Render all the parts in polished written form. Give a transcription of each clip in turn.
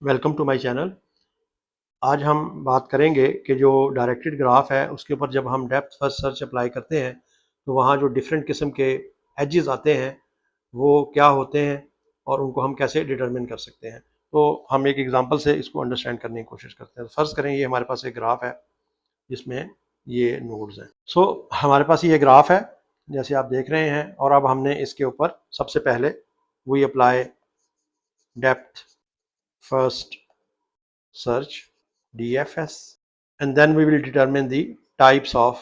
Welcome to my channel. आज हम बात करेंगे कि जो डायरेक्टेड ग्राफ है उसके ऊपर जब हम डेप्थ फर्स्ट सर्च अप्लाई करते हैं तो वहाँ जो डिफरेंट किस्म के एजेस आते हैं वो क्या होते हैं और उनको हम कैसे डिटरमिन कर सकते हैं। तो हम एक एग्जांपल से इसको अंडरस्टैंड करने की कोशिश करते हैं। फर्स्ट करें, ये हमारे पास एक ग्राफ है जिसमें ये नोड्स हैं। हमारे पास ये ग्राफ है जैसे आप देख रहे हैं, और अब हमने इसके ऊपर सबसे पहले we apply depth first search DFS and then we will determine the types of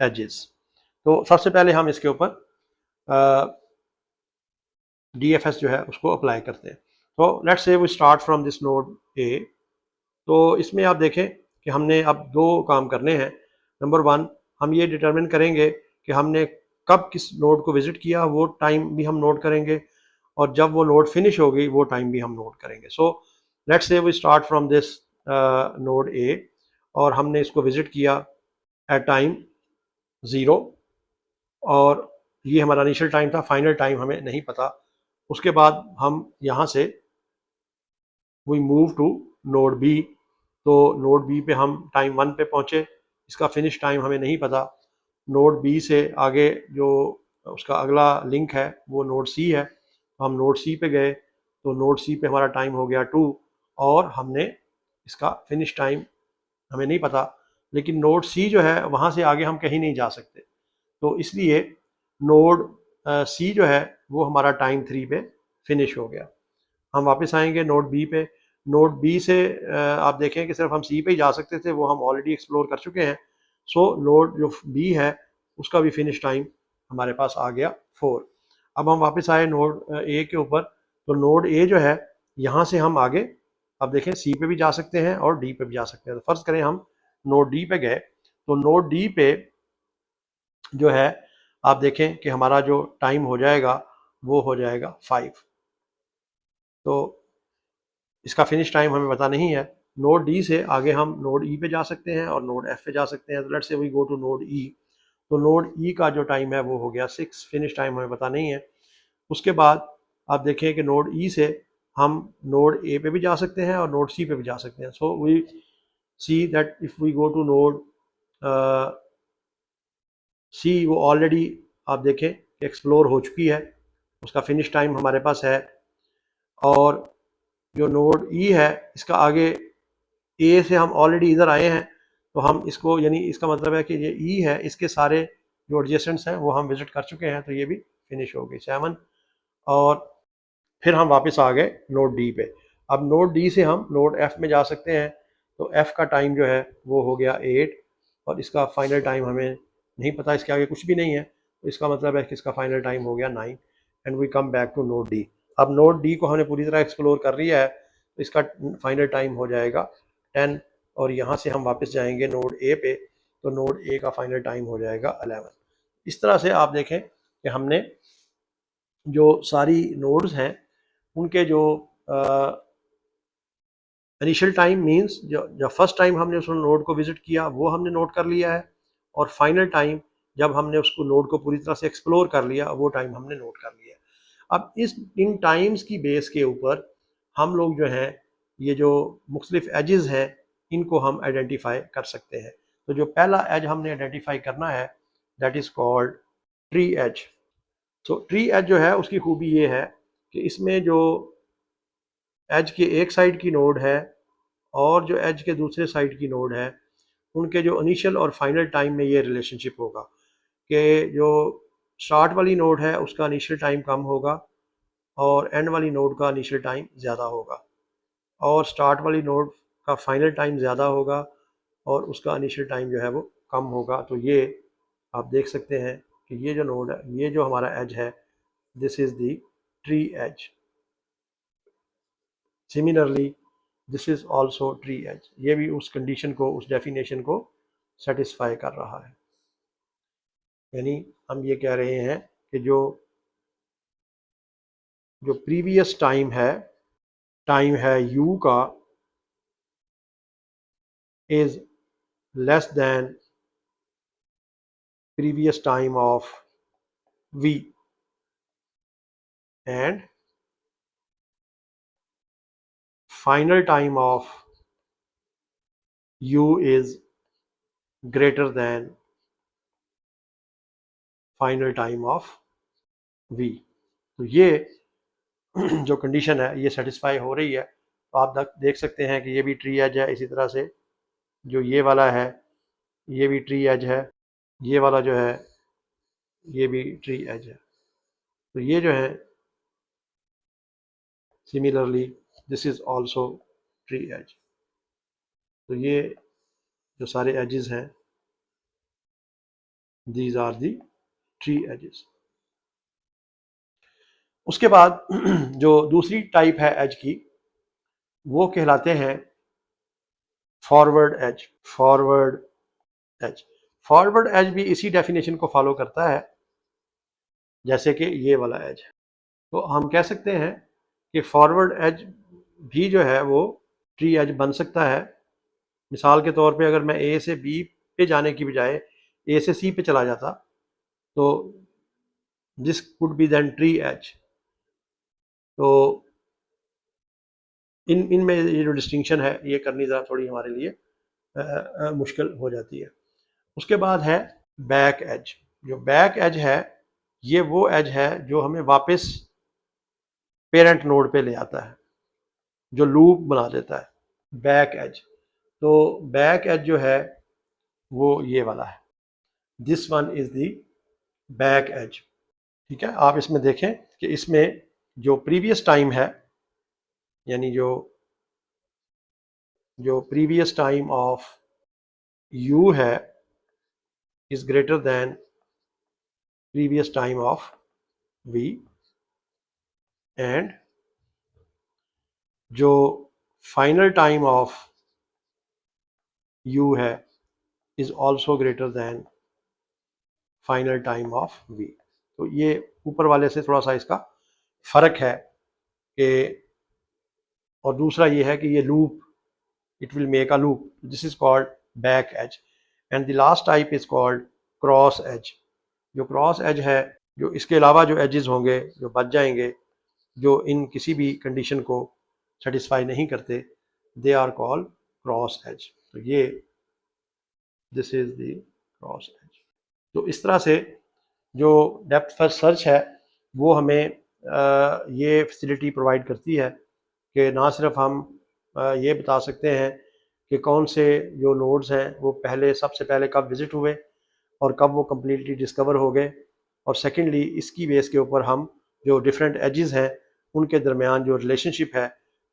edges। तो सबसे पहले हम इसके ऊपर DFS जो है उसको अप्लाई करते हैं। तो let's say we start from this node A. तो इसमें आप देखें कि हमने अब दो काम करने हैं। नंबर वन, हम ये डिटरमिन करेंगे कि हमने कब किस नोड को विजिट किया, वो टाइम भी हम नोट करेंगे, और जब वो नोड फिनिश होगी वो टाइम भी हम नोट करेंगे। So let's say we start from this node A और हमने इसको विजिट किया एट टाइम 0, और ये हमारा इनिशियल टाइम था, फाइनल टाइम हमें नहीं पता। उसके बाद हम यहाँ से we move to node B. तो नोड बी पे हम टाइम 1 पे पहुँचे, इसका फिनिश टाइम हमें नहीं पता। नोड बी से आगे जो उसका अगला लिंक है वो नोड सी है, तो हम नोड सी पे गए, तो नोड सी पे हमारा टाइम हो गया 2, और हमने इसका फिनिश टाइम हमें नहीं पता। लेकिन नोड सी जो है वहाँ से आगे हम कहीं नहीं जा सकते, तो इसलिए नोड सी जो है वो हमारा टाइम 3 पे फिनिश हो गया। हम वापस आएंगे नोड बी पे। नोड बी से आप देखें कि सिर्फ हम सी पे ही जा सकते थे, वो हम ऑलरेडी एक्सप्लोर कर चुके हैं। सो नोड जो बी है उसका भी फिनिश टाइम हमारे पास आ गया 4। अब हम वापस आए नोड ए के ऊपर। तो नोड ए जो है यहाँ से हम आगे, अब देखें, सी पे भी जा सकते हैं और डी पे भी जा सकते हैं। तो फर्ज करें हम नोड डी पे गए, तो नोड डी पे जो है आप देखें कि हमारा जो टाइम हो जाएगा वो हो जाएगा 5। तो इसका फिनिश टाइम हमें पता नहीं है। नोड डी से आगे हम नोड ई पे जा सकते हैं और नोड एफ पे जा सकते हैं। तो let's say we go to node E. तो नोड ई का जो टाइम है वो हो गया 6, फिनिश टाइम हमें पता नहीं है। उसके बाद आप देखें कि नोड ई से हम नोड ए पे भी जा सकते हैं और नोड सी पे भी जा सकते हैं। So we see that if we go to node C, वो ऑलरेडी आप देखें एक्सप्लोर हो चुकी है, उसका फिनिश टाइम हमारे पास है। और जो नोड ई है इसका आगे ए से हम ऑलरेडी इधर आए हैं, तो हम इसको, यानी इसका मतलब है कि ये ई है, इसके सारे जो एडजेसेंट्स हैं वो हम विजिट कर चुके हैं, तो ये भी फिनिश हो गई 7। और फिर हम वापस आ गए नोड डी पे। अब नोड डी से हम नोड एफ में जा सकते हैं। तो एफ का टाइम जो है वो हो गया 8, और इसका फाइनल टाइम हमें नहीं पता, इसके आगे कुछ भी नहीं है, तो इसका मतलब है कि इसका फाइनल टाइम हो गया 9। And we come back to node D. अब नोड डी को हमने पूरी तरह एक्सप्लोर कर लिया है, तो इसका फाइनल टाइम हो जाएगा 10, और यहाँ से हम वापस जाएंगे नोड ए पे, तो नोड ए का फाइनल टाइम हो जाएगा 11। इस तरह से आप देखें कि हमने जो सारी नोड्स हैं उनके जो इनिशियल टाइम मींस जो फर्स्ट टाइम हमने उस नोड को विजिट किया वो हमने नोट कर लिया है, और फाइनल टाइम जब हमने उसको नोड को पूरी तरह से एक्सप्लोर कर लिया वो टाइम हमने नोट कर लिया। अब इन टाइम्स की बेस के ऊपर हम लोग जो हैं ये जो मुख्तलिफ एजेस हैं इनको हम आइडेंटिफाई कर सकते हैं। तो जो पहला एज हमने आइडेंटिफाई करना है that is called tree edge. So tree edge जो है उसकी खूबी ये है कि इसमें जो एज के एक साइड की नोड है और जो एज के दूसरे साइड की नोड है उनके जो इनिशियल और फाइनल टाइम में ये रिलेशनशिप होगा कि जो स्टार्ट वाली नोड है उसका इनिशियल टाइम कम होगा और एंड वाली नोड का इनिशियल टाइम ज़्यादा होगा, और स्टार्ट वाली नोड का फाइनल टाइम ज़्यादा होगा और उसका इनिशियल टाइम जो है वो कम होगा। तो ये आप देख सकते हैं कि ये जो नोड है, ये जो हमारा एज है, this is the tree edge. Similarly this is also tree edge, ये भी उस कंडीशन को, उस डेफिनेशन को सेटिस्फाई कर रहा है। यानी हम ये कह रहे हैं कि जो जो प्रीवियस टाइम है u का is less than previous time of v, and final time of u is greater than final time of v। तो ये जो कंडीशन है ये सेटिस्फाई हो रही है, तो आप देख सकते हैं कि ये भी ट्री एज है। इसी तरह से जो ये वाला है ये भी ट्री एज है, ये वाला जो है ये भी ट्री एज है। तो ये जो है similarly this is also tree edge. तो ये जो सारे एजेस हैं these are the tree edges. उसके बाद जो दूसरी टाइप है एज की वो कहलाते हैं forward edge. Forward edge, forward edge भी इसी डेफिनेशन को फॉलो करता है जैसे कि ये वाला एज है। तो हम कह सकते हैं कि फॉरवर्ड एज भी जो है वो ट्री एज बन सकता है। मिसाल के तौर पे अगर मैं ए से बी पे जाने की बजाय ए से सी पे चला जाता तो this could be then tree edge. तो इनमें ये जो डिस्टिंक्शन है ये करनी ज़रा थोड़ी हमारे लिए मुश्किल हो जाती है। उसके बाद है बैक एज। जो बैक एज है ये वो एज है जो हमें वापस पेरेंट नोड पे ले आता है, जो लूप बना देता है बैक एज। तो बैक एज जो है वो ये वाला है, this one is the back edge. ठीक है, आप इसमें देखें कि इसमें जो प्रीवियस टाइम है यानी जो प्रीवियस टाइम ऑफ u है is greater than previous time of v, and जो फाइनल टाइम ऑफ u है is also greater than final time of v। तो ये ऊपर वाले से थोड़ा सा इसका फर्क है कि, और दूसरा ये है कि ये loop it will make a loop. This is called back edge. And the last type is called cross edge. जो क्रॉस एज है, जो इसके अलावा जो एजेस होंगे जो बच जाएंगे, जो इन किसी भी कंडीशन को सेटिस्फाई नहीं करते, they are called cross edge. तो ये this is the cross edge. तो इस तरह से जो डेप्थ फर्स्ट सर्च है वो हमें ये फैसिलिटी प्रोवाइड करती है कि ना सिर्फ हम ये बता सकते हैं कि कौन से जो नोड्स हैं वो सबसे पहले कब विज़िट हुए और कब वो कम्प्लीटली डिस्कवर हो गए, और सेकेंडली इसकी बेस के ऊपर हम जो डिफरेंट एजेस हैं उनके दरमियान जो रिलेशनशिप है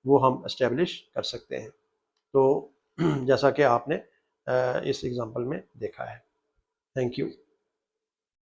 वो हम इस्टेब्लिश कर सकते हैं। तो जैसा कि आपने इस एग्ज़ाम्पल में देखा है। Thank you.